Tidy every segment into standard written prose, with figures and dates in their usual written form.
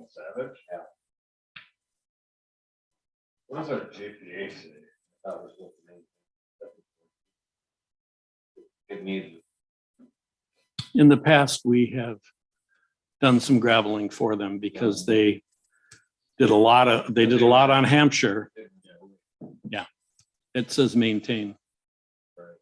Savage? Yeah. What does our GPA say? That was what the main thing. It needs. In the past, we have done some graveling for them because they did a lot on Hampshire. Yeah, it says maintain. Great.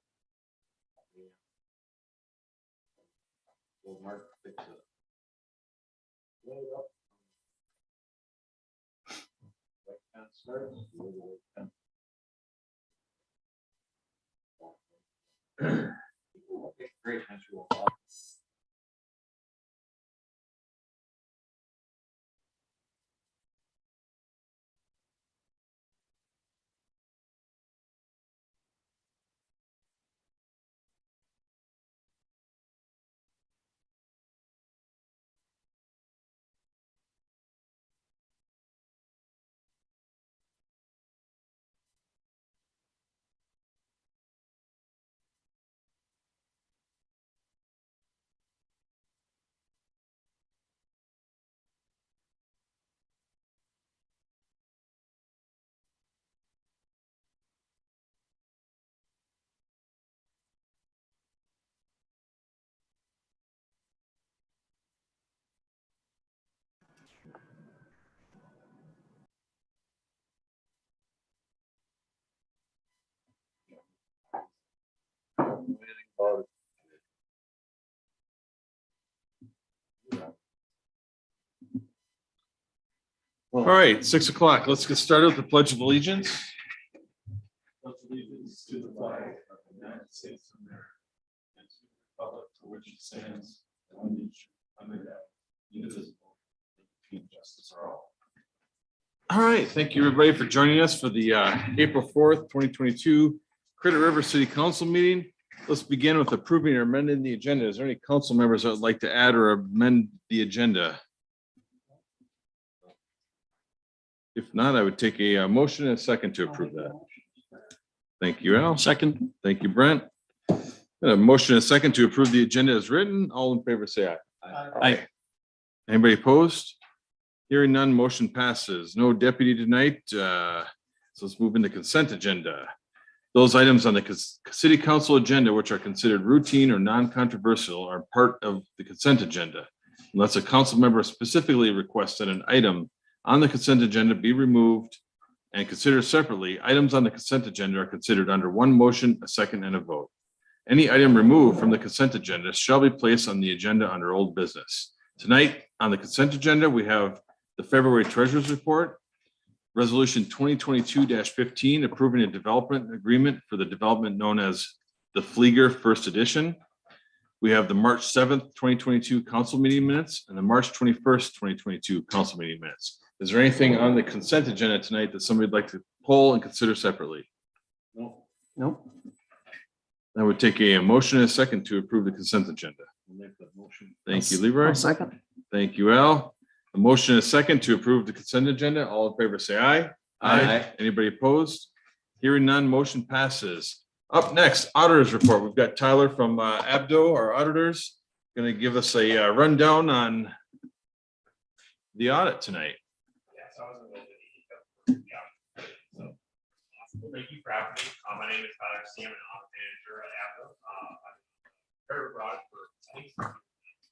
All right, 6 o'clock. Let's get started with the Pledge of Allegiance. Pledge allegiance to the flag of the United States of America and to the republic for which it stands, one nation, under God, indivisible, with justice for all. All right, thank you everybody for joining us for the April 4th, 2022 Credit River City Council meeting. Let's begin with approving or amending the agenda. Is there any council members that would like to add or amend the agenda? If not, I would take a motion and a second to approve that. Thank you, Al. Second. Thank you, Brent. A motion and a second to approve the agenda as written. All in favor, say aye. Aye. Anybody opposed? Hearing none, motion passes. No deputy tonight. So let's move into consent agenda. Those items on the city council agenda, which are considered routine or non-controversial, are part of the consent agenda. Unless a council member specifically requests that an item on the consent agenda be removed and considered separately, items on the consent agenda are considered under one motion, a second, and a vote. Any item removed from the consent agenda shall be placed on the agenda under old business. Tonight on the consent agenda, we have the February Treasurer's Report, Resolution 2022-15, approving a development agreement for the development known as the Flieger First Edition. We have the March 7th, 2022 council meeting minutes and the March 21st, 2022 council meeting minutes. Is there anything on the consent agenda tonight that somebody would like to pull and consider separately? No. Nope. I would take a motion and a second to approve the consent agenda. I'll make that motion. Thank you, Leroy. Second. Thank you, Al. A motion and a second to approve the consent agenda. All in favor, say aye. Aye. Anybody opposed? Hearing none, motion passes. Up next, auditors report. We've got Tyler from Abdo, our auditors, going to give us a rundown on the audit tonight. Thank you for having me. My name is Tyler Sam, an audit manager at Apple. I've heard about it for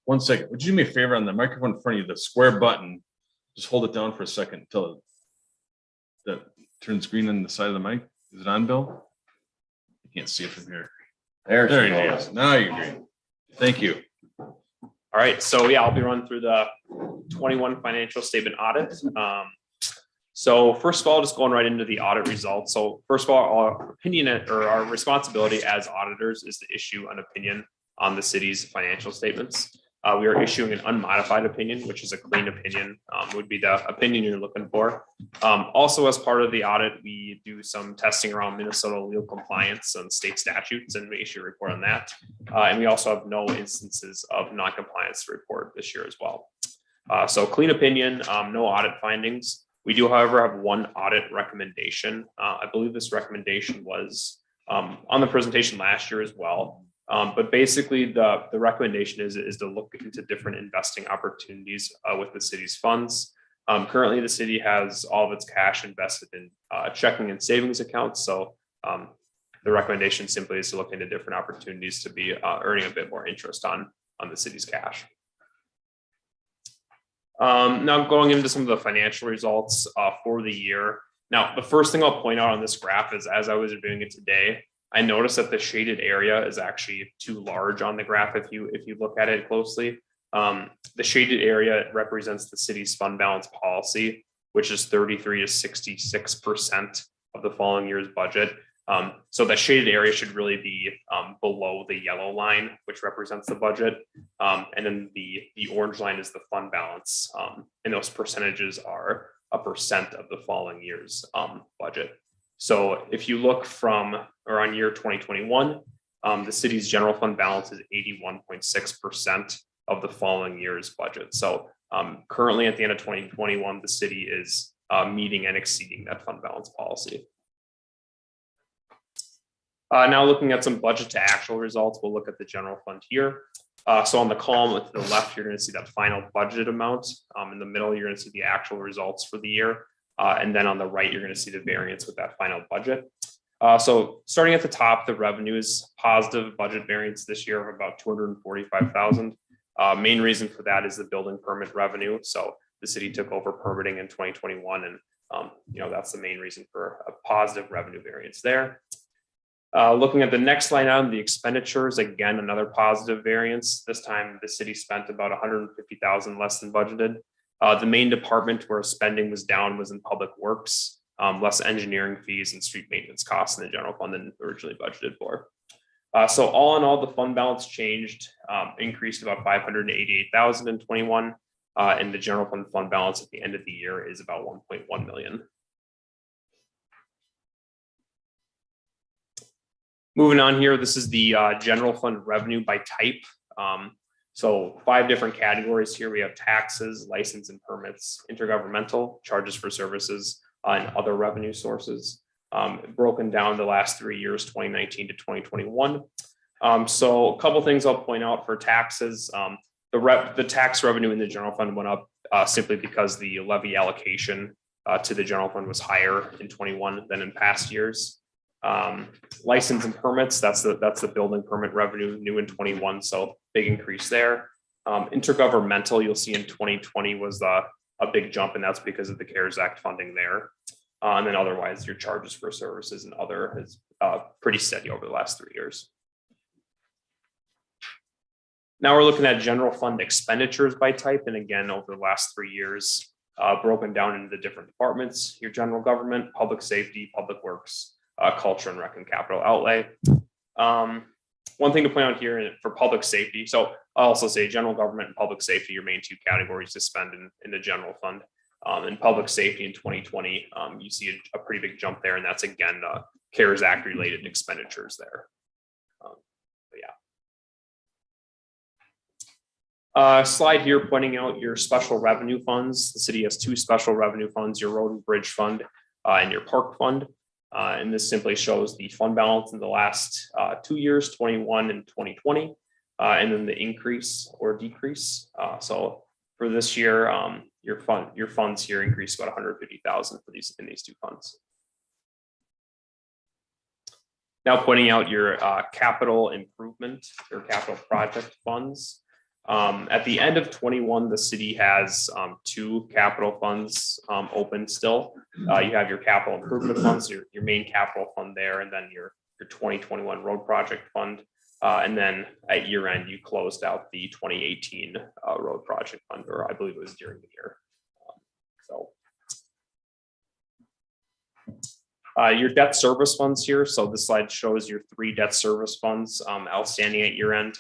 1 second. Would you do me a favor on the microphone in front of you, the square button? Just hold it down for a second until that turns green on the side of the mic. Is it on, Bill? I can't see it from here. There it is. Now you're green. Thank you. All right, so yeah, I'll be running through the 21 financial statement audit. So first of all, just going right into the audit results. So first of all, our opinion or our responsibility as auditors is to issue an opinion on the city's financial statements. We are issuing an unmodified opinion, which is a clean opinion, would be the opinion you're looking for. Also, as part of the audit, we do some testing around Minnesota legal compliance and state statutes, and we issue a report on that. And we also have no instances of non-compliance to report this year as well. So clean opinion, no audit findings. We do, however, have one audit recommendation. I believe this recommendation was on the presentation last year as well. But basically the recommendation is to look into different investing opportunities with the city's funds. Currently, the city has all of its cash invested in checking and savings accounts. So the recommendation simply is to look into different opportunities to be earning a bit more interest on the city's cash. Now going into some of the financial results for the year. Now, the first thing I'll point out on this graph is, as I was reviewing it today, I noticed that the shaded area is actually too large on the graph if you look at it closely. The shaded area represents the city's fund balance policy, which is 33 to 66% of the following year's budget. So the shaded area should really be below the yellow line, which represents the budget. And then the orange line is the fund balance. And those percentages are a percent of the following year's budget. So if you look from around year 2021, the city's general fund balance is 81.6% of the following year's budget. So currently at the end of 2021, the city is meeting and exceeding that fund balance policy. Now looking at some budget to actual results, we'll look at the general fund here. So on the column to the left, you're going to see that final budget amount. In the middle, you're going to see the actual results for the year. And then on the right, you're going to see the variance with that final budget. So starting at the top, the revenue is positive budget variance this year of about $245,000. Main reason for that is the building permit revenue. So the city took over permitting in 2021, and that's the main reason for a positive revenue variance there. Looking at the next line item, the expenditures, again, another positive variance. This time the city spent about $150,000 less than budgeted. The main department where spending was down was in public works, less engineering fees and street maintenance costs in the general fund than originally budgeted for. So all in all, the fund balance changed, increased about $588,000 in 21, and the general fund balance at the end of the year is about $1.1 million. Moving on here, this is the general fund revenue by type. So 5 different categories here. We have taxes, license and permits, intergovernmental, charges for services, and other revenue sources. Broken down the last 3 years, 2019 to 2021. So a couple things I'll point out for taxes. The tax revenue in the general fund went up simply because the levy allocation to the general fund was higher in 21 than in past years. License and permits, that's the building permit revenue new in 21, so big increase there. Intergovernmental, you'll see in 2020 was a big jump, and that's because of the CARES Act funding there. And then otherwise your charges for services and other is pretty steady over the last 3 years. Now we're looking at general fund expenditures by type, and again over the last 3 years broken down into the different departments: your general government, public safety, public works, culture and rec and capital outlay. One thing to point out here for public safety, so I'll also say general government and public safety, your main 2 categories to spend in the general fund. In public safety in 2020, you see a pretty big jump there, and that's again CARES Act related expenditures there. Slide here pointing out your special revenue funds. The city has 2 special revenue funds: your road and bridge fund and your park fund. And this simply shows the fund balance in the last 2 years, 21 and 2020, and then the increase or decrease. So for this year, your funds here increased about $150,000 for these 2 funds. Now pointing out your capital improvement, your capital project funds. At the end of 21, the city has 2 capital funds open still. You have your capital improvement funds, your main capital fund there, and then your 2021 road project fund. And then at year end, you closed out the 2018 road project fund, or I believe it was during the year. Your debt service funds here. So this slide shows your 3 debt service funds outstanding at year end.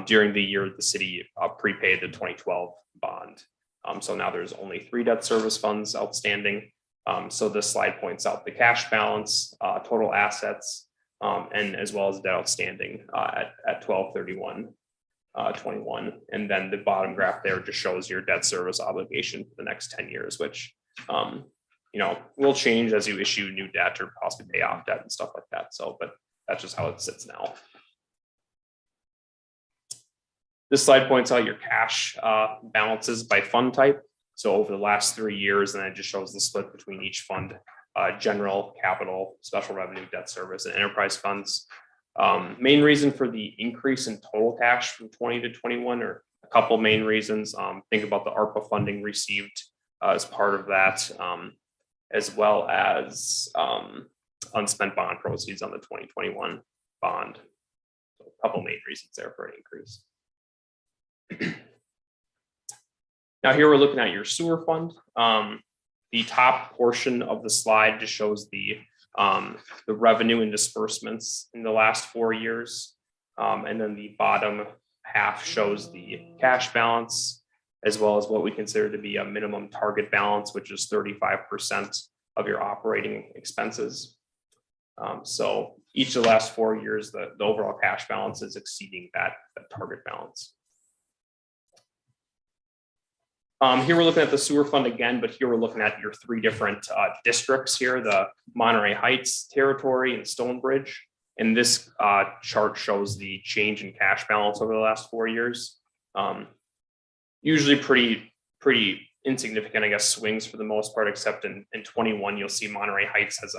During the year, the city prepaid the 2012 bond. So now there's only 3 debt service funds outstanding. So this slide points out the cash balance, total assets, and as well as debt outstanding at 12/31/21. And then the bottom graph there just shows your debt service obligation for the next 10 years, which will change as you issue new debt or possibly pay off debt and stuff like that. So, but that's just how it sits now. This slide points out your cash balances by fund type. So over the last 3 years, and it just shows the split between each fund, general, capital, special revenue, debt service, and enterprise funds. Main reason for the increase in total cash from 20 to 21, or a couple main reasons. Think about the ARPA funding received as part of that, as well as unspent bond proceeds on the 2021 bond. So a couple main reasons there for an increase. Now here we're looking at your sewer fund. The top portion of the slide just shows the revenue and disbursements in the last 4 years. And then the bottom half shows the cash balance, as well as what we consider to be a minimum target balance, which is 35% of your operating expenses. So each of the last 4 years, the overall cash balance is exceeding that target balance. Here we're looking at the sewer fund again, but here we're looking at your 3 different districts here, the Monterey Heights territory and Stonebridge. And this chart shows the change in cash balance over the last 4 years. Usually pretty insignificant, I guess, swings for the most part, except in 21, you'll see Monterey Heights has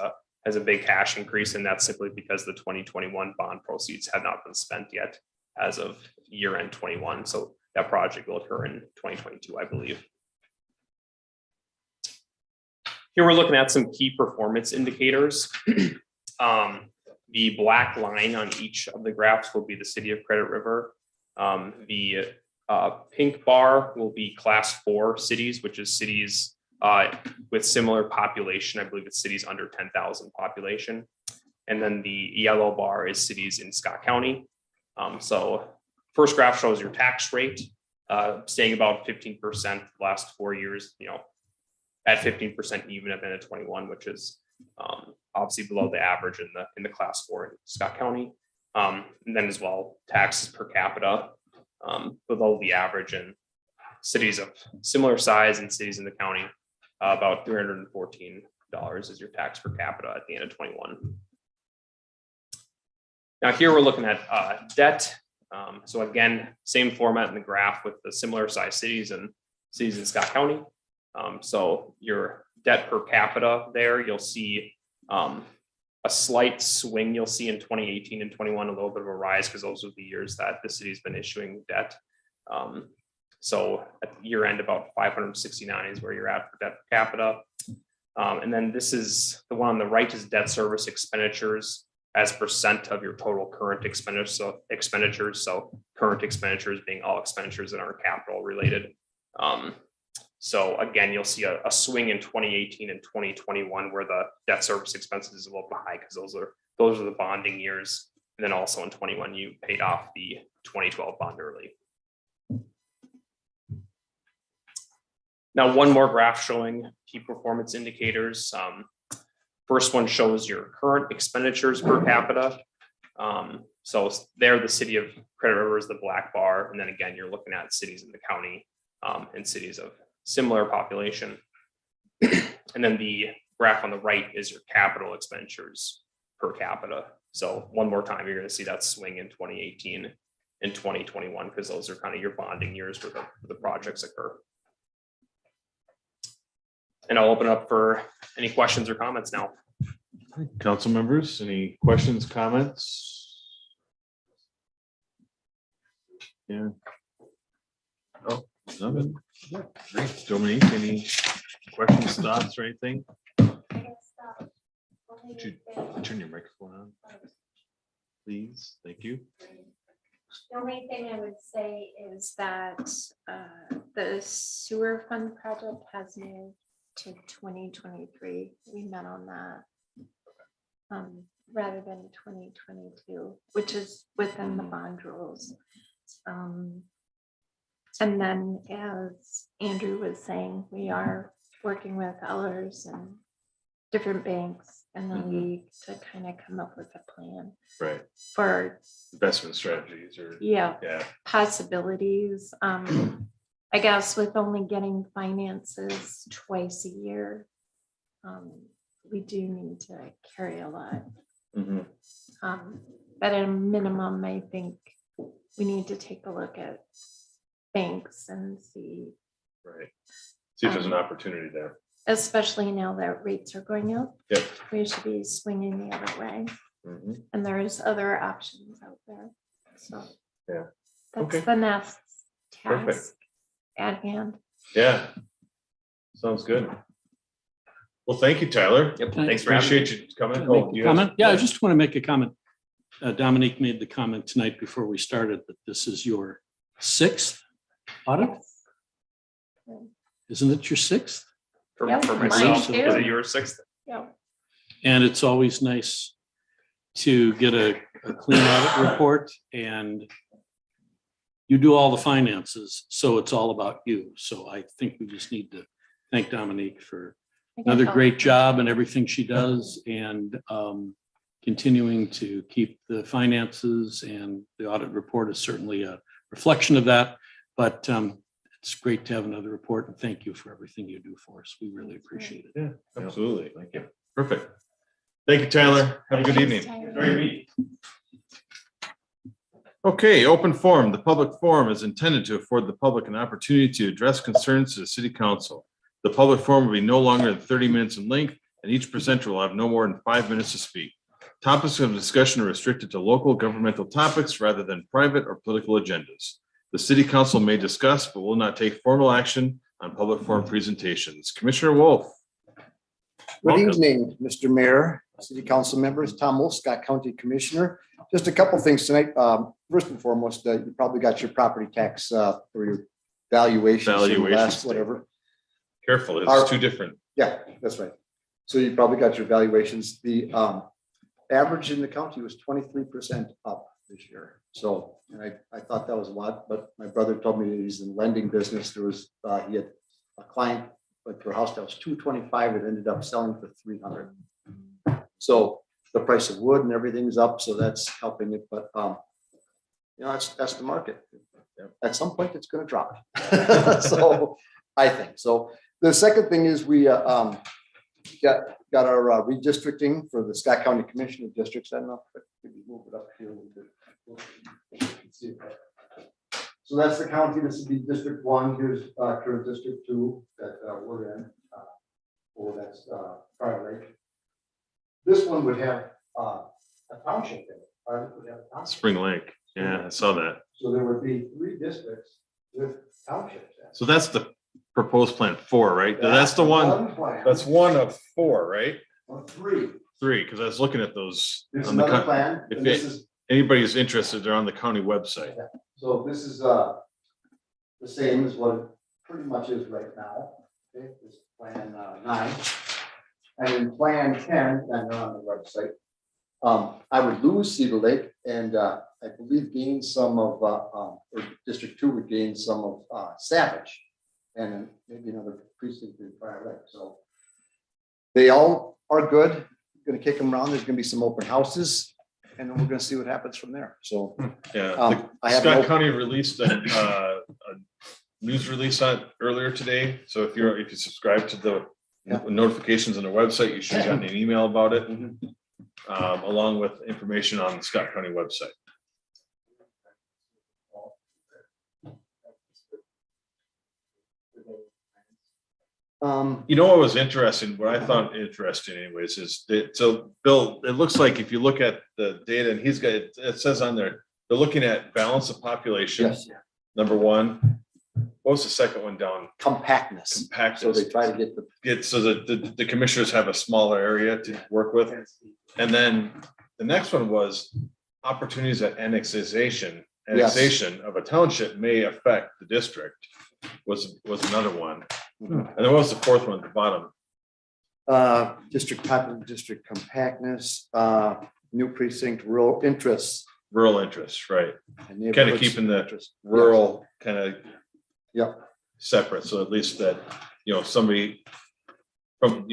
a big cash increase, and that's simply because the 2021 bond proceeds have not been spent yet as of year end 21. So that project will occur in 2022, I believe. Here we're looking at some key performance indicators. The black line on each of the graphs will be the city of Credit River. The pink bar will be class 4 cities, which is cities with similar population. I believe it's cities under 10,000 population. And then the yellow bar is cities in Scott County. So first graph shows your tax rate, staying about 15% the last 4 years, at 15% even at the end of 21, which is obviously below the average in the class 4 in Scott County. And then as well, taxes per capita below the average in cities of similar size and cities in the county. About $314 is your tax per capita at the end of 21. Now here we're looking at debt. So again, same format in the graph with the similar size cities and cities in Scott County. So your debt per capita there, you'll see a slight swing. You'll see in 2018 and 21 a little bit of a rise because those are the years that the city's been issuing debt. So at year end, about 569 is where you're at for debt per capita. And then this is the one on the right is debt service expenditures as percent of your total current expenditures. So current expenditures being all expenditures that aren't capital related. So again, you'll see a swing in 2018 and 2021 where the debt service expenses is a little bit high because those are the bonding years. And then also in 21, you paid off the 2012 bond early. Now, one more graph showing key performance indicators. First one shows your current expenditures per capita. So there, the city of Credit River is the black bar. And then again, you're looking at cities in the county and cities of similar population. And then the graph on the right is your capital expenditures per capita. So one more time, you're going to see that swing in 2018 and 2021 because those are kind of your bonding years where the projects occur. And I'll open up for any questions or comments now. Council members, any questions, comments? Yeah. Oh, nothing. Great. Dominique, any questions, thoughts, or anything? Would you turn your microphone on, please? Thank you. The only thing I would say is that the sewer fund project has moved to 2023. We met on that rather than 2022, which is within the bond rules. And then, as Andrew was saying, we are working with others and different banks and the league to kind of come up with a plan Right. for, Investment strategies or, yeah, yeah, possibilities. I guess with only getting finances twice a year, we do need to carry a lot. mhm, But at a minimum, I think we need to take a look at banks and see, right. See if there's an opportunity there. especially now that rates are going up, Yep. we should be swinging the other way. Mhm. And there's other options out there. So. Yeah. That's Okay. the next Perfect. task at hand. Yeah. Sounds good. Well, thank you, Tyler. Yep, Okay. thanks for having me. Appreciate you coming. Can I make a you have- comment? Yeah, I just want to make a comment. Dominique made the comment tonight before we started that this is your 6th audit. Yes. Isn't it your 6th? For Yep, for mine myself, too. is it your 6th? Yeah. And it's always nice to get a clean audit report, and you do all the finances, so it's all about you. So I think we just need to thank Dominique for I can another help. great job and everything she does, and continuing to keep the finances, and the audit report is certainly a reflection of that. But it's great to have another report, and thank you for everything you do for us. We really appreciate it. Yeah, absolutely. Thank you. Perfect. Thank you, Tyler. Have a good Thanks, evening. Tyler. Very neat. Okay, open forum. The public forum is intended to afford the public an opportunity to address concerns to the city council. The public forum will be no longer than 30 minutes in length, and each presenter will have no more than 5 minutes to speak. Topics of discussion are restricted to local governmental topics rather than private or political agendas. The city council may discuss, but will not take formal action on public forum presentations. Commissioner Wolf. Good Welcome. evening, Mr. Mayor, city council members, Tom Wolf, Scott County Commissioner. Just a couple things tonight. First and foremost, you probably got your property tax or your valuation. Valuation Whatever. Careful, Our- it's two different. Yeah, that's right. So you probably got your valuations. The average in the county was 23% up this year. So, and I thought that was a lot, but my brother told me that he's in the lending business. There was, he had a client, like for a house that was 225, it ended up selling for 300. So the price of wood and everything's up, so that's helping it, but you know, that's the market. At some point, it's gonna drop. So I think, so the second thing is we got our redistricting for the Scott County Commissioner districts. I don't know if we move it up here a little bit. So that's the county. This would be District 1. Here's current District 2 that we're in. Or that's Prior Lake. This one would have a township in it. It would have a township. Spring Lake. Yeah, I saw that. So there would be 3 districts with townships. in it. So that's the proposed plan 4, right? That's the one, plan. that's one of 4, right? Or 3. 3, because I was looking at those. There's on the another co- plan. if And this is, Anybody's interested, they're on the county website. so this is the same as what it pretty much is right now. Okay, this is plan 9. And in plan 10, and they're on the website. I would lose Cedar Lake and I believe gain some of, or District 2 would gain some of Savage. And then maybe another precinct in Prior Lake. So they all are good. Gonna kick them around. There's gonna be some open houses. And then we're gonna see what happens from there. So Yeah. I have Scott no, County released a news release on earlier today. So if you subscribe to the Yeah. notifications on the website, you should have gotten an email about it, Mhm. along with information on the Scott County website. You know what was interesting, what I thought interesting anyways, is that, so Bill, it looks like if you look at the data, and he's got, it says on there, they're looking at balance of population, yes, number 1. What was the second one down? compactness. So Compactness. they try to get the, So the commissioners have a smaller area to work with. And then the next one was opportunities at annexation. Yes. Annexation of a township may affect the district was another one. And then what was the 4th one at the bottom? district compactness, new precinct, rural interests. rural interests, right? and Kind of neighborhoods keeping the interest. rural kind of Yeah, separate, so at least that, somebody from,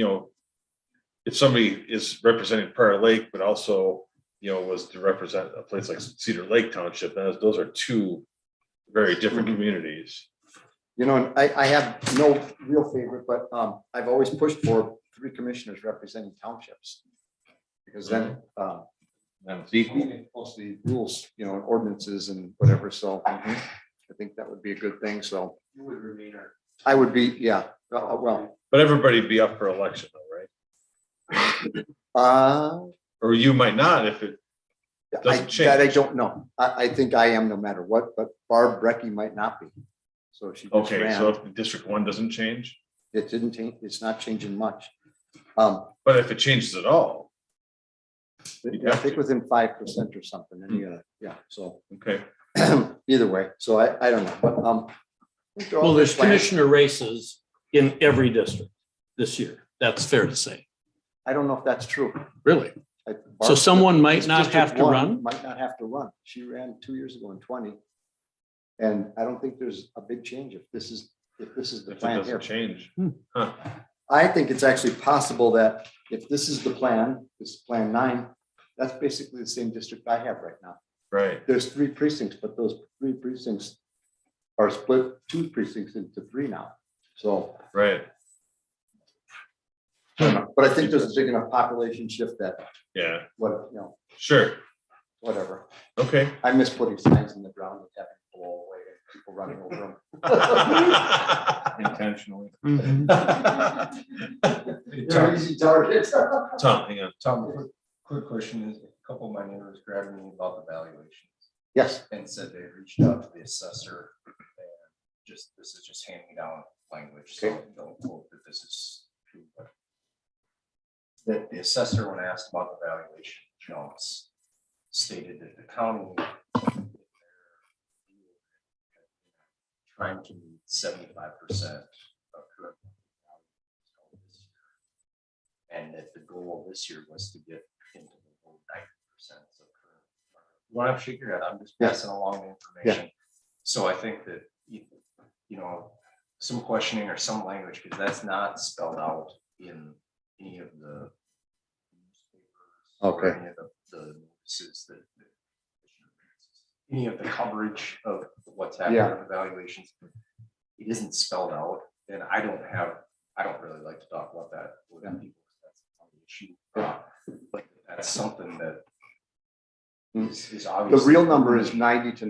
if somebody is representing Prior Lake, but also, was to represent a place like Cedar Lake Township, those are two very different Mhm. communities. and I have no real favorite, but I've always pushed for 3 commissioners representing townships. Because then And it's equal. mostly rules, and ordinances and whatever, so I think that would be a good thing, so. You would remain our. I would be, yeah, well, But everybody'd be up for election though, right? Or you might not if it doesn't that I change. don't know. I think I am no matter what, but Barb Brecky might not be. So she just Okay, so ran. if District 1 doesn't change, It didn't change, it's not changing much. but if it changes at all, You'd I have think to. within 5% or something, yeah, so okay. either way, so I don't know, but I think they're all Well, good there's plans. commissioner races in every district this year. That's fair to say. I don't know if that's true. Really? I- So Barb- someone might this not District have to 1 run? Might not have to run. She ran 2 years ago in 20. And I don't think there's a big change if this is the If it plan here. doesn't change. I think it's actually possible that if this is the plan, this is Plan 9, that's basically the same district I have right now. Right, There's 3 precincts, but those 3 precincts are split 2 precincts into 3 now. So, right. but I think there's a big enough population shift that Yeah, whatever. sure. Okay. I miss putting signs in the ground with having to blow away and people running over them. Intentionally. They're easy targets. Tom, hang on. Tom, quick question is, a couple of my neighbors grabbed me about the valuations Yes, and said they reached out to the assessor. And this is just handing down language, so Okay. don't quote that this is true, but that the assessor, when asked about the valuation jumps, stated that the county trying to meet 75% of current value this year, and that the goal this year was to get into the low 90% of current. What I've figured out, I'm just Yeah. passing along the information. So I think that, some questioning or some language, because that's not spelled out in any of the newspapers. or Okay. Any of the notices that any of the coverage of what's happening Yeah. in the valuations. It isn't spelled out, and I don't really like to talk about that with people. That's an issue. But that's something that is the obviously. real number is 90 to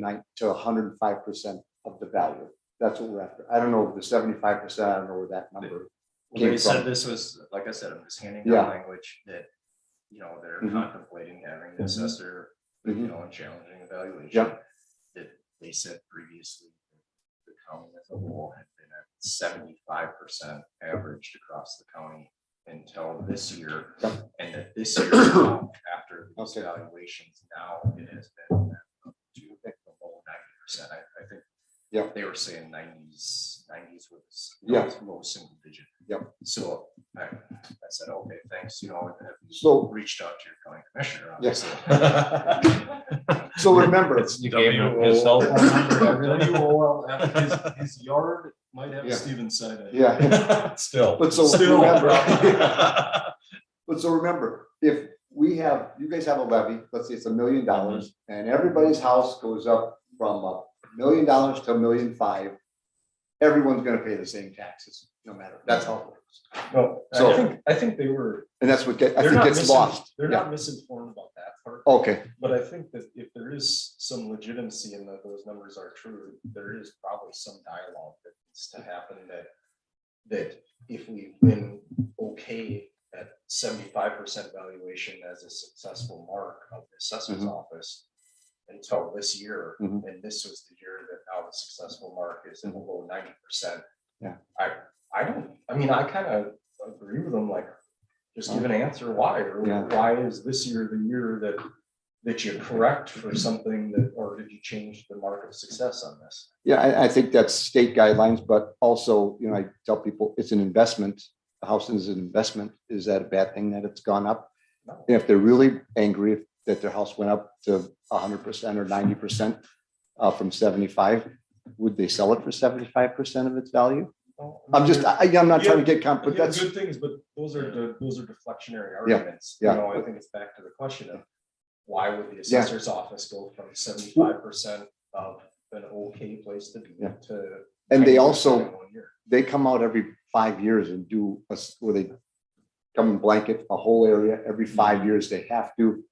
105% of the value. That's what we're after. I don't know the 75%, I don't know where that number Well, they came said from. this was, like I said, I'm just handing Yeah. down language that, they're Mhm. contemplating having the assessor, Mhm. and challenging evaluation. Yeah. That they said previously, the county as a whole had been at 75% averaged across the county until this year. Yeah. And that this year, now, after these Okay. evaluations, now it has been up to the low 90%. I think. Yeah. They were saying 90s was. Yeah. Low single digit. Yep. So I said, okay, thanks, and have you So- reached out to your county commissioner, Yes. obviously. So remember, You gave him his cell phone His yard might have Yeah. Steven sign it. yeah, Still. but so Still. remember, but so remember, if you guys have a levy, let's say it's $1 million, and everybody's house goes up from $1 million to $1.5 million, everyone's gonna pay the same taxes, no matter, that's how it works. No, So- I think they were. And that's what I they're think not gets lost. They're Yeah. not misinformed about that part. Okay, But I think that if there is some legitimacy in that those numbers are true, there is probably some dialogue that needs to happen that if we've been okay at 75% valuation as a successful mark of the assessor's Mhm. office until this year, Mhm. and this was the year that now the successful mark is in the low 90%. Yeah. I kind of agree with them, like, just give an answer why, or Yeah. why is this year the year that you correct for something that, or did you change the mark of success on this? yeah, I think that's state guidelines, but also, I tell people it's an investment. The house is an investment. Is that a bad thing that it's gone up? No. And if they're really angry, if that their house went up to 100% or 90% from 75, would they sell it for 75% of its value? I'm not trying to get but Yeah, that's, good things, but those are deflectionary arguments. yeah. You know, I think it's back to the question of why would the assessor's office go from 75% of an okay place to be Yeah. to. and they 90% also, in 1 year? they come out every 5 years and do where they come and blanket a whole area. Every 5 years, they have to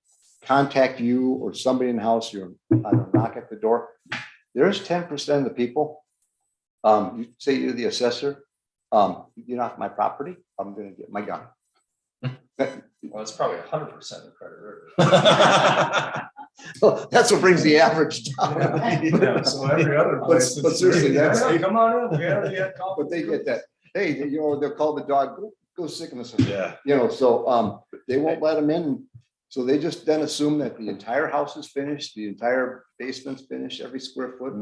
contact you or somebody in the house, you knock at the door. There's 10% of the people, you say you're the assessor, you knock my property, I'm gonna get my gun. Well, it's probably 100% of Credit River. So that's what brings the average down. Yeah, so every other But- place. but it's- seriously, that's- Yeah, come on in, we already had coffee. But they get that, hey, they'll call the dog, go sick of this. Yeah. So they won't let them in. So they just then assume that the entire house is finished, the entire basement's finished, every square foot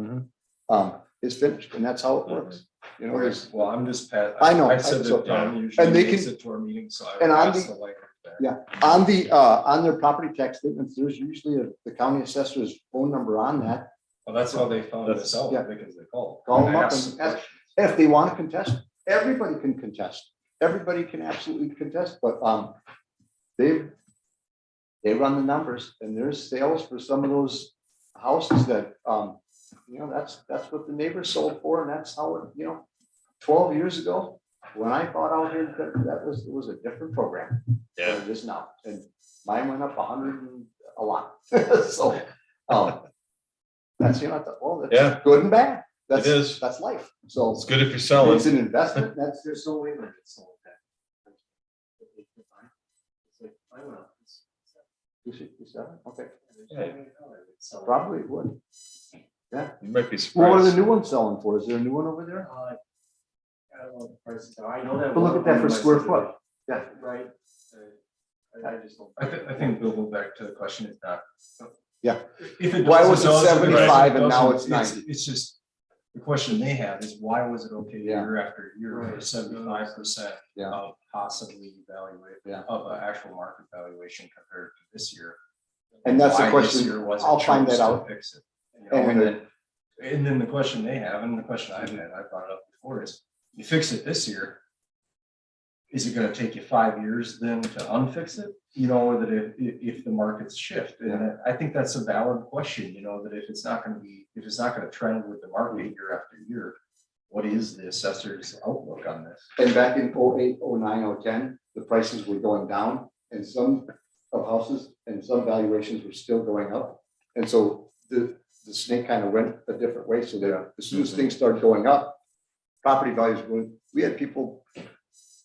is finished, and that's how it works. There's, Well, I'm just. I know, I said so- that Tom usually and they makes can- it to our meeting, so I and would on pass the- the like there. yeah, on their property tax statements, there's usually the county assessor's phone number on that. Well, that's how they found this out, Yeah. because they called. Call them I up asked and some ask. questions. If they want to contest, everybody can contest. Everybody can absolutely contest, but they run the numbers, and there's sales for some of those houses that that's what the neighbors sold for, and that's how it, 12 years ago, when I bought out here, it was a different program than it is now, and mine went up 100 and a lot. So that's Yeah. good and bad. That's It is. that's life. So It's good if you're selling. it's an investment. There's no way that it's sold that. Okay, Yeah. probably it would. You might be What are the surprised. new ones selling for? Is there a new one over there? I don't know what the prices are. I know that. But look at that for square foot. Yeah. Right. I just don't. I think we'll go back to the question is not. Yeah. If it Why does, was it does. If 75 and now doesn't, it's 90? It's just, the question they have is why was it okay Yeah. year after year for 75% Yeah. of possibly evaluate Yeah. of an actual market valuation compared to this year? And that's the Why this question. year wasn't I'll find chose that to out. fix it, you know, And and then the question they have, and the question I've had, I brought it up before, is you fix it this year. Is it gonna take you 5 years then to unfix it? Or that if the markets shift, and I think that's a valid question, that if it's not gonna trend with the market year after year. What is the assessor's outlook on this? And back in 08, 09, 010, the prices were going down, and some of houses and some valuations were still going up. And so the snake kind of went a different way. So that as soon as things started going up, property values going, we had people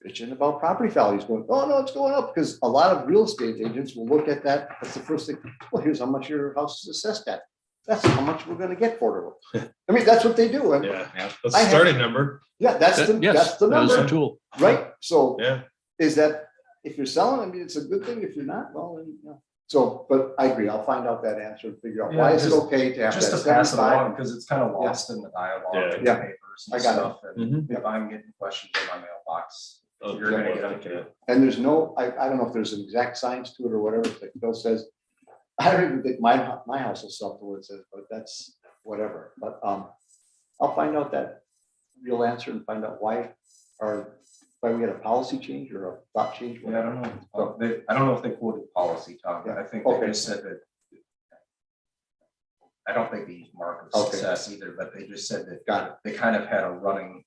bitching about property values going, oh no, it's going up, because a lot of real estate agents will look at that. That's the first thing. Well, here's how much your house is assessed at. That's how much we're gonna get for it. I mean, that's what they do. And Yeah, that's a starting number. yeah, that's the Yes, number, that is a tool. right? So Yeah. is that, if you're selling, I mean, it's a good thing. If you're not, well, then. So, but I agree. I'll find out that answer and figure out why Yeah, is it just- okay to have Just that to pass it 75? along, because it's kind of lost in the dialogue in the Yeah. papers I and got it. stuff, and if I'm getting questions in my mailbox, you're gonna get them too. And there's no, I don't know if there's an exact science to it or whatever, like Bill says, I don't even think my house will sell for what it says, but that's whatever. But I'll find out that real answer and find out why we had a policy change or a thought change. Yeah, I don't know. I don't know if they quoted policy, Tom, but I think they Okay. just said that. I don't think they used market Okay. success either, but they just said that Got it. they kind of had a running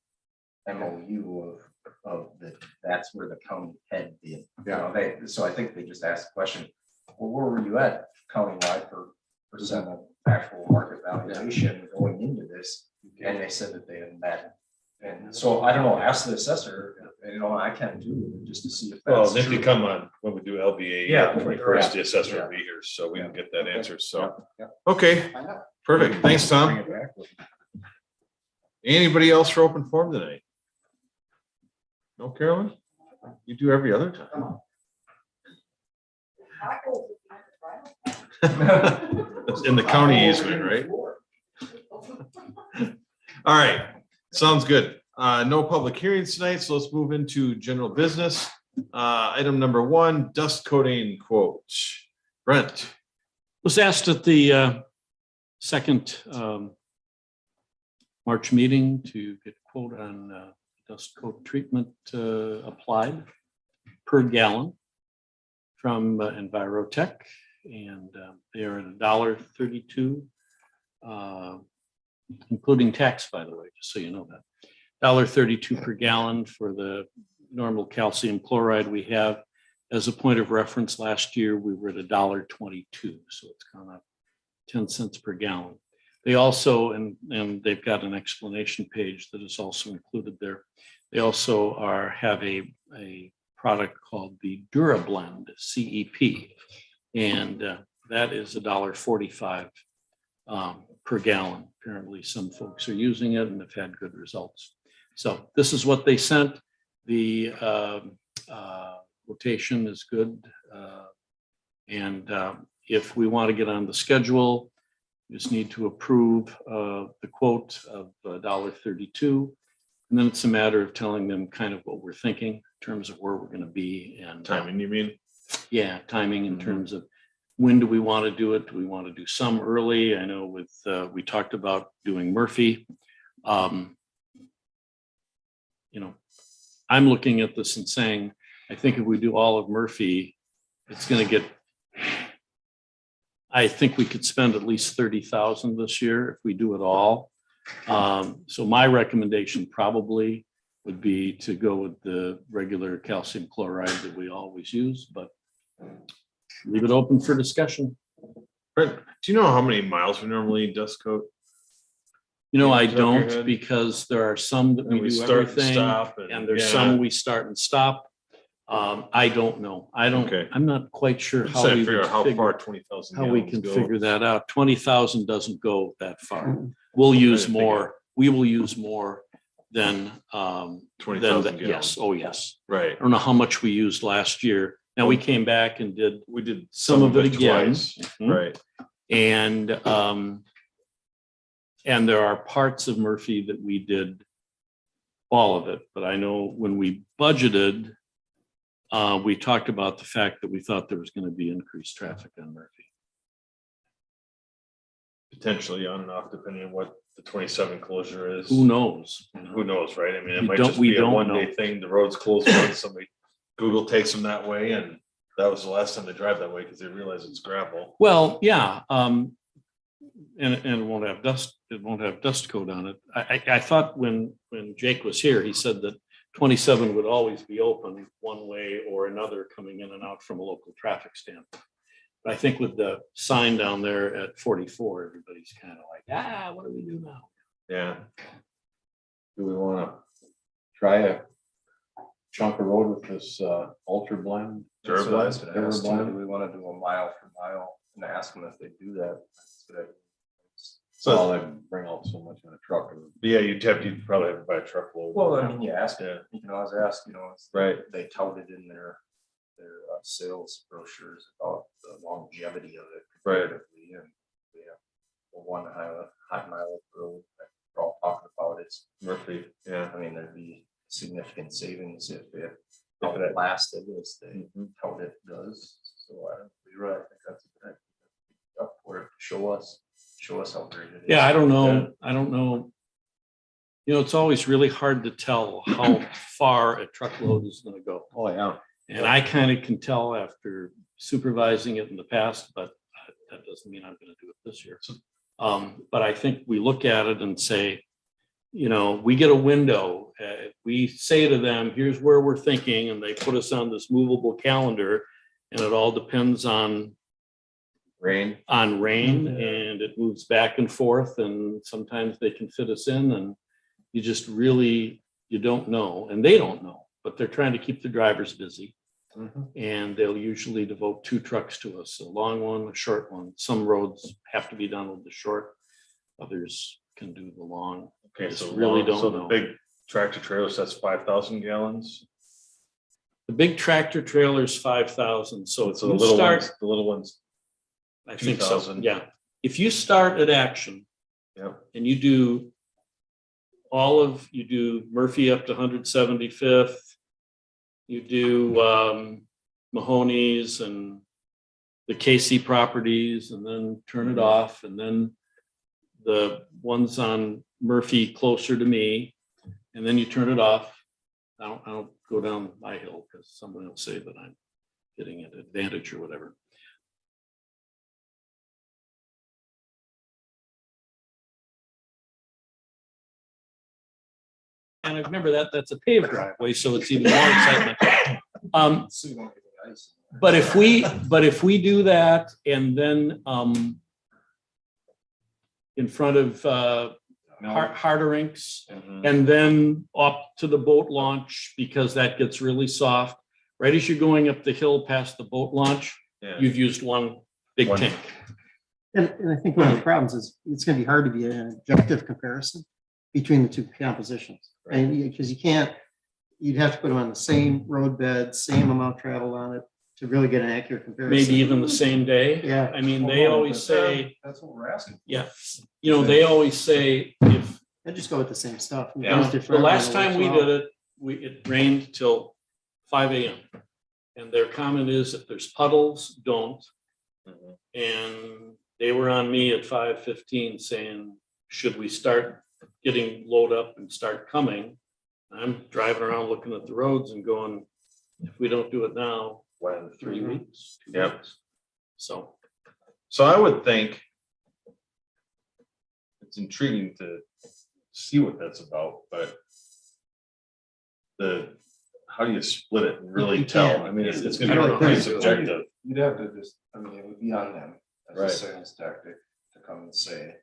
MOU of that, that's where the county head did. So I think they just asked the question, well, where were you at countywide for percent of actual market valuation going into this? And they said that they had met. And so I don't know, ask the assessor, I can too, just to see if Well, that's if you true. come on, when we do LBA, Yeah. 21st, the assessor Yeah. will be here, so we can get that answer, so. Yeah. Okay, Find out. perfect, thanks, Bring Tom. it back with me. Anybody else for open forum tonight? No, Carolyn? You do every other time. Come on. That's in the county easement, right? All right, sounds good. No public hearings tonight, so let's move into general business. Item number 1, dust coating quote. Brent, Was asked at the second March meeting to get a quote on dust coat treatment applied per gallon from Envirotech, and they are at $1.32, including tax, by the way, just so you know that. $1.32 per gallon for the normal calcium chloride we have. As a point of reference, last year we were at $1.22, so it's gone up 10 cents per gallon. They also, and they've got an explanation page that is also included there. They also have a product called the DuraBlend CEP, and that is $1.45 per gallon. Apparently, some folks are using it and have had good results. So this is what they sent. The quotation is good, and if we want to get on the schedule, we just need to approve the quote of $1.32. And then it's a matter of telling them kind of what we're thinking in terms of where we're going to be and Timing, you mean? yeah, timing in terms of when do we want to do it? Do we want to do some early? I know with we talked about doing Murphy. I'm looking at this and saying, I think if we do all of Murphy, it's going to get. I think we could spend at least $30,000 this year if we do it all. So my recommendation probably would be to go with the regular calcium chloride that we always use, but leave it open for discussion. Brent, do you know how many miles we normally dust coat? I Off the top of your don't, head? because there are some that we do start and everything, stop and there's yeah. some we start and stop. I don't know. Okay. I'm not quite sure I'm how trying to we figure would out how figure- far 20,000 how we gallons can go. figure that out. 20,000 doesn't go that far. We'll use didn't think more. We will use more than 20,000 yes. gallons. Oh, yes. Right. I don't know how much we used last year. Now we came back and did We did some of it again. twice. Mhm. Right. And there are parts of Murphy that we did all of it, but I know when we budgeted, we talked about the fact that we thought there was going to be increased traffic on Murphy. Potentially on and off, depending on what the 27 closure is. Who knows? Who knows, right? I mean, it We might don't- just we be a don't one-day know. thing. The road's closed once, somebody, Google takes them that way, and that was the last time they drive that way because they realize it's gravel. Well, yeah, and it won't have dust. It won't have dust coat on it. I thought when Jake was here, he said that 27 would always be open one way or another coming in and out from a local traffic standpoint. But I think with the sign down there at 44, everybody's kind of like, what do we do now? Yeah. Do we want to try a chunk of road with this ultra blend? So I was gonna ask them, Durblend? do we want to do a mile for mile and ask them if they do that? That's a good idea. So they bring out so much in a truck. Yeah, you'd probably have to buy a truckload. Well, I mean, you ask, Yeah. you can always ask, Right. they touted in their sales brochures about the longevity of it Right. comparatively, and we have one high mile road that we're all talking about. It's, Murphy, yeah. I mean, there'd be significant savings if it lasted as they tout it does. So you're right, I think that's a good idea. Up for it, show us how great it is. Yeah, I don't know. I don't know. It's always really hard to tell how far a truckload is going to go. Oh, yeah. And I kind of can tell after supervising it in the past, but that doesn't mean I'm going to do it this year. But I think we look at it and say, we get a window. We say to them, here's where we're thinking, and they put us on this movable calendar, and it all depends on Rain. and it moves back and forth, and sometimes they can fit us in, and you just really, you don't know, and they don't know, but they're trying to keep the drivers busy. And they'll usually devote 2 trucks to us, a long one, a short one. Some roads have to be done with the short, others can do the long. Okay, Just so really don't so know. the big tractor trailers, that's 5,000 gallons. The big tractor trailer's 5,000, so if So the you little start, ones, I think so, 2,000. yeah. If you start at Action Yep. and you do Murphy up to 175th, you do Mahoney's and the Casey properties and then turn it off, and then the ones on Murphy closer to me, and then you turn it off. I don't go down my hill because somebody will say that I'm getting an advantage or whatever. And I remember that's a paved driveway, so it's even more excitement. So you won't get the ice. But if we do that and then in front of Harderinks, and then up to the boat launch, because that gets really soft. Right as you're going up the hill past the boat launch, Yeah. you've used one big One. tank. And I think one of the problems is it's gonna be hard to be an objective comparison between the two compositions. And because you can't, you'd have to put them on the same road bed, same amount traveled on it to really get an accurate comparison. Maybe even the same day. Yeah. I mean, they always say, That's what we're asking. yeah, you know, they always say if, I'd just go with the same stuff. Yeah. the last time we did it, it rained till 5 a.m. And their comment is if there's puddles, don't. Mhm. And they were on me at 5:15 saying, should we start getting load up and start coming? I'm driving around looking at the roads and going, if we don't do it now, when 3 weeks? 2 Yep. weeks? So, So I would think it's intriguing to see what that's about, but how do you split it and really You tell? can't. I mean, it's I gonna don't be know. pretty subjective. You'd have to just, I mean, it would be on them as a Right. sales tactic to come and say,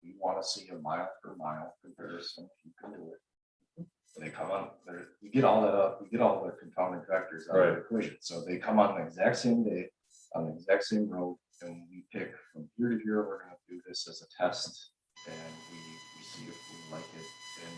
we want to see a mile per mile comparison, you can do it. And they come on, we get all that up, we get all the confounding factors out of the equation, so they come on the exact same day, on the exact same road, and we pick from here to here, we're gonna do this as a test, and we see if we like it and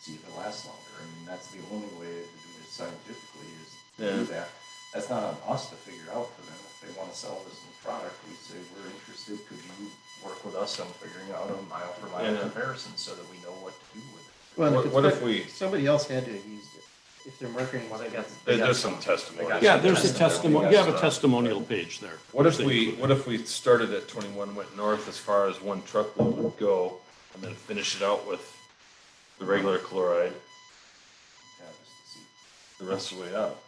see if it lasts longer. I mean, that's the only way to do this scientifically is to do that. That's not on us to figure out for them. If they want to sell this new product, we say, we're interested, could you work with us on figuring out a mile per mile Yeah. comparison so that we know what to do with it? Well, What if we, somebody else had to have used it. If they're marketing. Well, they got- there's some testimony. yeah, there's a testimony, you have a testimonial page there. What if we started at 21, went north as far as one truckload would go, and then finish it out with the regular chloride Yeah, just to see. the rest of the way up?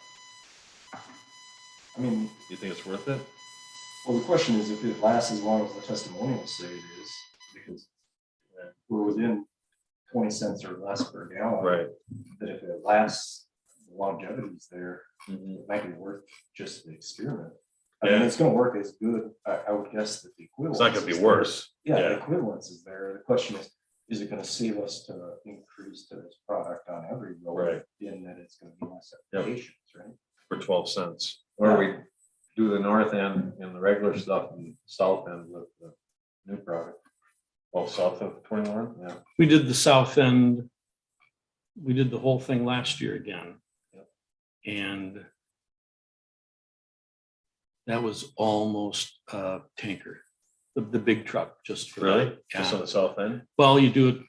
I mean, You think it's worth it? well, the question is if it lasts as long as the testimonials say it is, because we're within 20 cents or less per gallon. Right. That if it lasts, the longevity's there, Mhm. it might be worth just the experiment. I mean, Yeah. it's gonna work as good, I would guess that the equivalence. It's not gonna be is there. worse. Yeah, Yeah. the equivalence is there. The question is it gonna save us to increase to this product on every road? Right. In that it's gonna be less Yep. applications, right? For 12 cents. Where we do the north end and the regular stuff and south end with the new product. Well, south of 21? Yeah. We did the south end. We did the whole thing last year again. And that was almost a tanker, the big truck, just for Really? that. Just Yeah. on the south end? Well, you do it,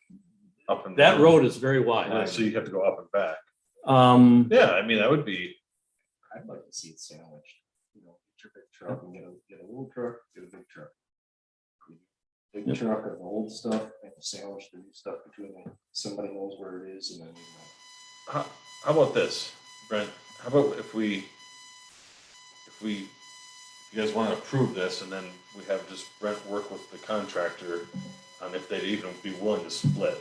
Up and that down? road is very Yeah, wide. so you have to go up and back. Yeah, I mean, that would be, I'd like to see it sandwiched, you know, get your big truck and get a little truck, get a big truck. Big Yep. truck of the old stuff and sandwich the new stuff between them. Somebody knows where it is and then, you know. how about this, Brent? How about if you guys want to approve this and then we have just Brent work with the contractor on if they'd even be willing to split.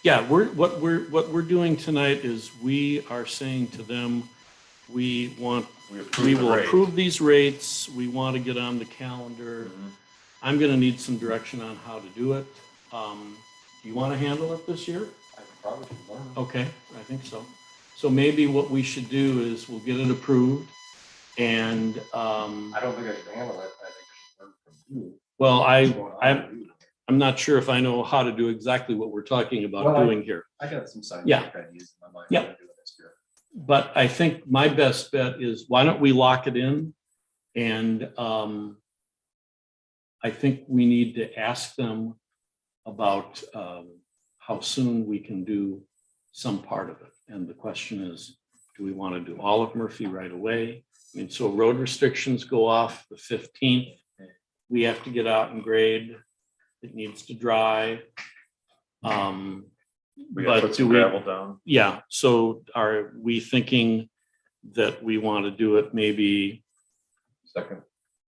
yeah, what we're doing tonight is we are saying to them, we will rate. approve these rates. We want to get on the calendar. Mhm. I'm gonna need some direction on how to do it. Do you want to handle it this year? I probably should learn. Okay, I think so. So maybe what we should do is we'll get it approved and, I don't think I can handle it. I think I should learn from you. well, what's going on with you. I'm not sure if I know how to do exactly what we're talking about Well, doing here. I got some Yeah. scientific ideas in my mind. Yeah. how to do this here. But I think my best bet is why don't we lock it in? And I think we need to ask them about how soon we can do some part of it. And the question is, do we want to do all of Murphy right away? I mean, so road restrictions go off the 15th. We have to get out and grade. It needs to dry. We gotta But put some do we, gravel down. yeah, so are we thinking that we want to do it maybe Second,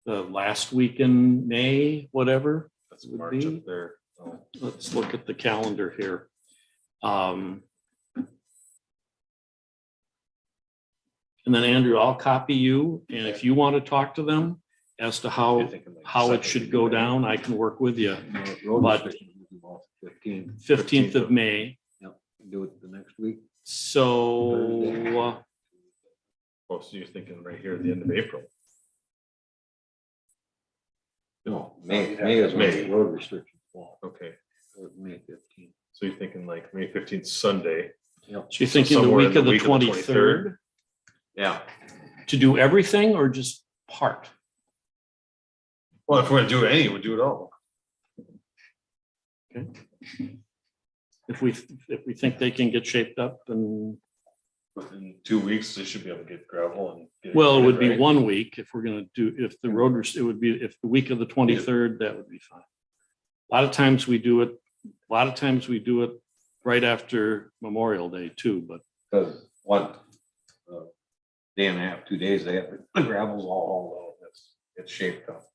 the last week in May, whatever? That's would March be. up there. Oh, Let's look at the calendar here. And then Andrew, I'll copy you, and if you want to talk to them as to you're how thinking like it second should week go of May. down, I can work with you. road But- restrictions will be off 15. 15th of May. Do it the next week. So, Oh, so you're thinking right here at the end of April. No, May is when May. the road restrictions fall. Okay, May 15. so you're thinking like May 15th, Sunday. Yep. so you're thinking the somewhere in week the of the week of the 23rd Yeah. to do everything or just part? Well, if we're gonna do any, we'll do it all. If we think they can get shaped up and, Within 2 weeks, they should be able to get gravel and. get well, it would be right? 1 week if we're gonna do, if the road, it would be, if the week of the 23rd, that would be fine. A lot of times we do it right after Memorial Day too, but Because what, day and a half, 2 days, they have, the gravel's all, it's shaped up.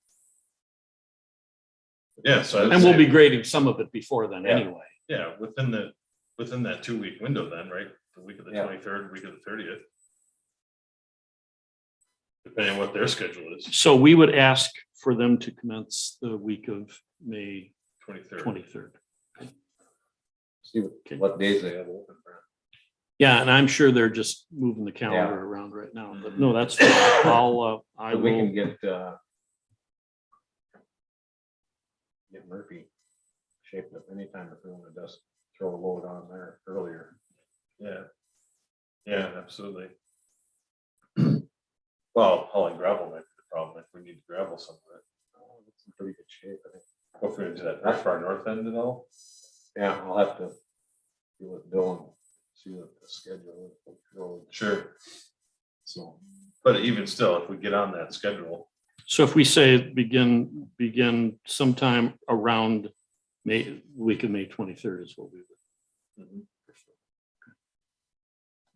Yeah, so. I'd and we'll say- be grading some of it before then Yeah. anyway. Yeah, within that 2 week window then, right? The week of the Yeah. 23rd, week of the 30th. Depending on what their schedule is, So we would ask for them to commence the week of May 23rd. 23rd. See what days they have open for. Yeah, and I'm sure they're just moving the calendar Yeah. around right now, but no, that's, fine. I We can will, get Murphy shaped up anytime if we want to just throw a load on there earlier. Yeah. Yeah, absolutely. Well, hauling gravel might be the problem if we need to gravel some of it. It's in pretty good shape, I think. Hopefully we do that that far north end at all. Yeah, I'll have to deal with Bill and see what the schedule is. Sure. So, But even still, if we get on that schedule, so if we say begin sometime around May, week of May 23rd is what we would.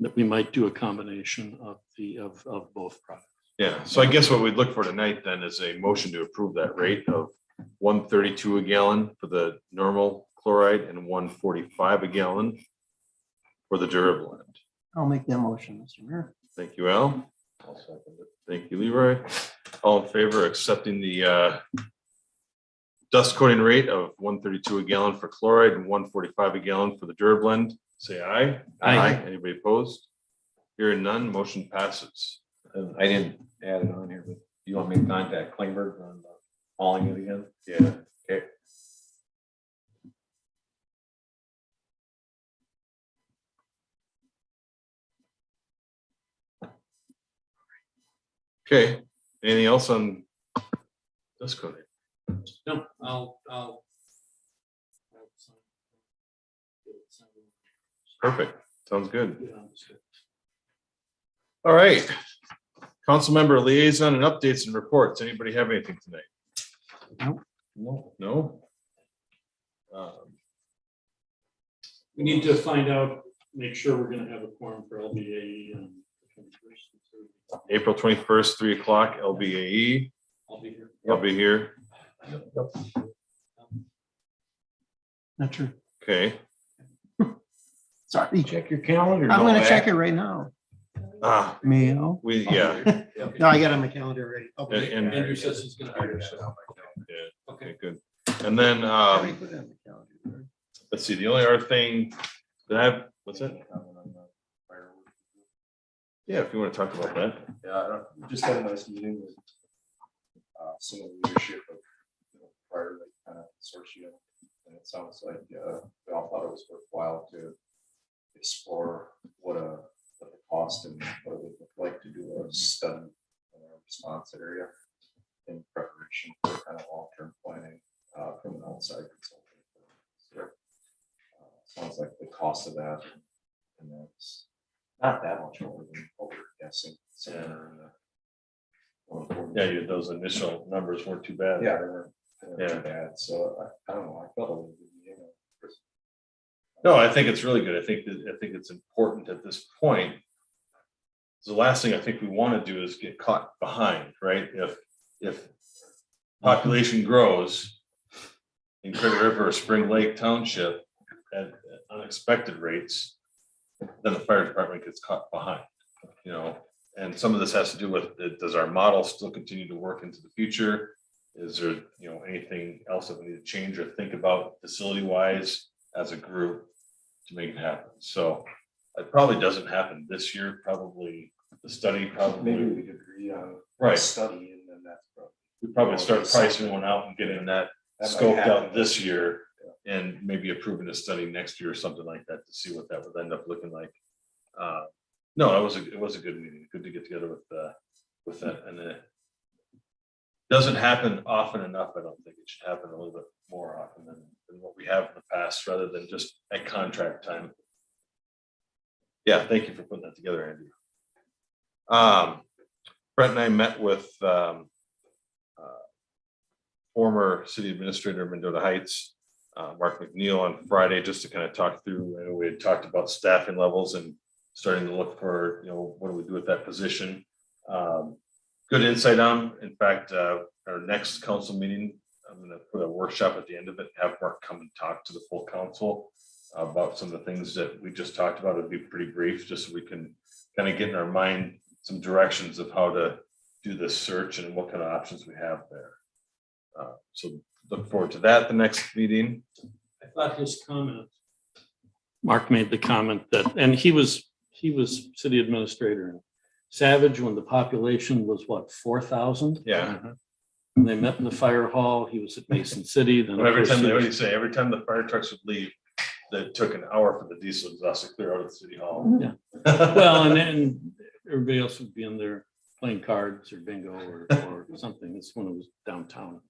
That we might do a combination of both products. yeah, so I guess what we'd look for tonight then is a motion to approve that rate of 132 a gallon for the normal chloride and 145 a gallon for the durable end. I'll make that motion, Mr. Mayor. Thank you, Al. I'll second it. Thank you, Leroy. All in favor of accepting the dust coating rate of 132 a gallon for chloride and 145 a gallon for the Durablend, say aye. Aye. Anybody opposed? Hearing none, motion passes. And I didn't add it on here, but you want me to contact Klingberg on hauling it again? Yeah, okay. Okay, anything else on dust coating? No, I'll. Perfect, sounds good. All right. Council member liaison and updates and reports. Anybody have anything tonight? No? We need to find out, make sure we're gonna have a quorum for LBA. April 21st, 3 o'clock, LBAE. I'll be here. I'll be here. Not true. Okay. Sorry. Check your calendar. I'm gonna Novak. check it right now. Mayo. Yeah. No, I got it on my calendar already. Okay. And- Andrew says he's gonna be here. Yeah, Okay. okay, good. And then, I already put it on my calendar. let's see, the only other thing that I have, what's that? Yeah, if you want to talk about that. Yeah, we just had a nice meeting with some of the leadership of prior kind of consortium. And it sounds like we all thought it was worthwhile to explore what the cost and what it would look like to do a study in our response area in preparation for kind of long-term planning from an outside consultant. So, sounds like the cost of that, and that's not that much more than what we're guessing, somewhere in the Yeah, those initial numbers weren't too bad. Yeah, they weren't Yeah. too bad, so I don't know, I felt a little bit, No, I think it's really good. I think it's important at this point. The last thing I think we want to do is get caught behind, right? If population grows in Crater River or Spring Lake Township at unexpected rates, then the fire department gets caught behind, you know. And some of this has to do with, does our model still continue to work into the future? Is there, you know, anything else that we need to change or think about facility wise as a group to make it happen? So it probably doesn't happen this year, probably the study probably. maybe we could agree on a Right. study and then that's probably. We probably start pricing one out and getting that That might scoped happen out this year and maybe approving a study next year or something like that to see what that would end up looking like. No, it was a good meeting. Good to get together with that, and it doesn't happen often enough. I don't think it should happen a little bit more often than what we have in the past, rather than just at contract time. Yeah, thank you for putting that together, Andrew. Brett and I met with former city administrator of Mendota Heights, Mark McNeil, on Friday, just to kind of talk through. I know we had talked about staffing levels and starting to look for, you know, what do we do with that position. Good insight on. In fact, our next council meeting, I'm going to put a workshop at the end of it, have Mark come and talk to the full council about some of the things that we just talked about. It'd be pretty brief, just so we can kind of get in our mind some directions of how to do this search and what kind of options we have there. So look forward to that, the next meeting. I thought his comment, Mark made the comment that, and he was city administrator in Savage when the population was what, 4,000? Yeah. When they met in the fire hall, he was at Mason City. Then But every of course, time, he what do was- you say, every time the fire trucks would leave, that took an hour for the diesel exhaust to clear out of the city hall. Yeah. Well, and then everybody else would be in there playing cards or bingo or something. It's when it was downtown.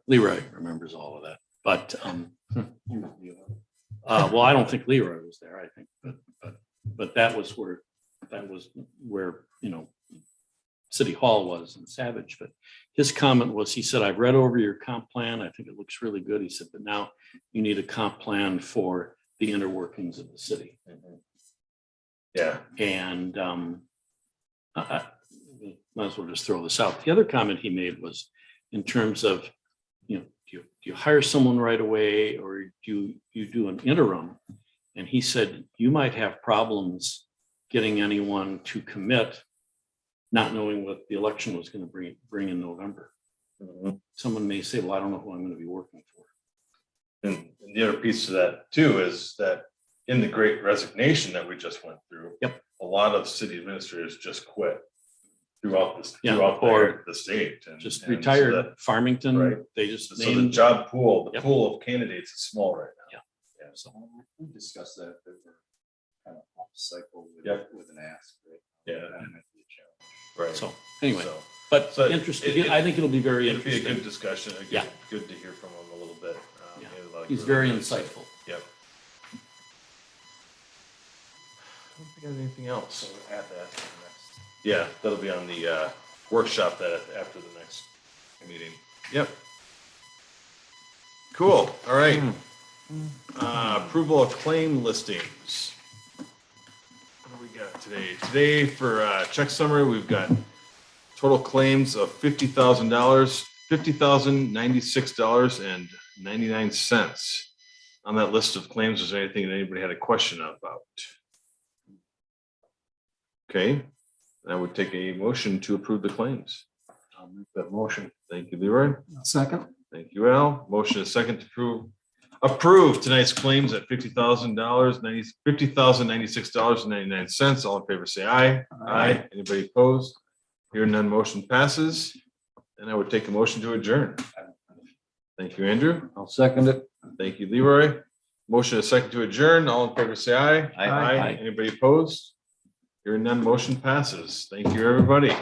Leroy remembers all of that, but, well, I don't think Leroy was there, I think, but that was where, you know, City Hall was in Savage. But his comment was, he said, I've read over your comp plan. I think it looks really good. He said, but now you need a comp plan for the inner workings of the city. Yeah. And I might as well just throw this out. The other comment he made was in terms of, you know, do you hire someone right away or do you do an interim? And he said, you might have problems getting anyone to commit, not knowing what the election was going to bring in November. Someone may say, well, I don't know who I'm going to be working for. And the other piece of that too is that in the great resignation that we just went through, a lot of city administrators just quit throughout this, or the state. And just and so retired. that- Farmington, Right. they just So the named. job pool, the Yep. pool of candidates is small right now. Yeah. So, We discussed that we're kind of off cycle with an ask, right? yeah, That might be a challenge. right. So anyway, So but so interesting. I think it'll be very it'd be a interesting. good discussion. Again, Yeah. Good to hear from him a little bit. Yeah. He had a lot of He's good very insight. insightful. Yep. I don't think I have anything else. So add that to the next. Yeah, that'll be on the workshop that after the next meeting. Yep. Cool. All right. Approval of claim listings. What do we got today? Today for check summary, we've got total claims of $50,000, $50,096.99. On that list of claims, is there anything that anybody had a question about? Okay, I would take a motion to approve the claims. I'll make that motion. Thank you, Leroy. Second. Thank you, Al. Motion is second to approve tonight's claims at $50,096.99. All in favor, say aye. Aye. Anybody opposed? Hearing none, motion passes. And I would take a motion to adjourn. Thank you, Andrew. I'll second it. Thank you, Leroy. Motion is second to adjourn. All in favor, say aye. Aye. Anybody opposed? Hearing none, motion passes. Thank you, everybody.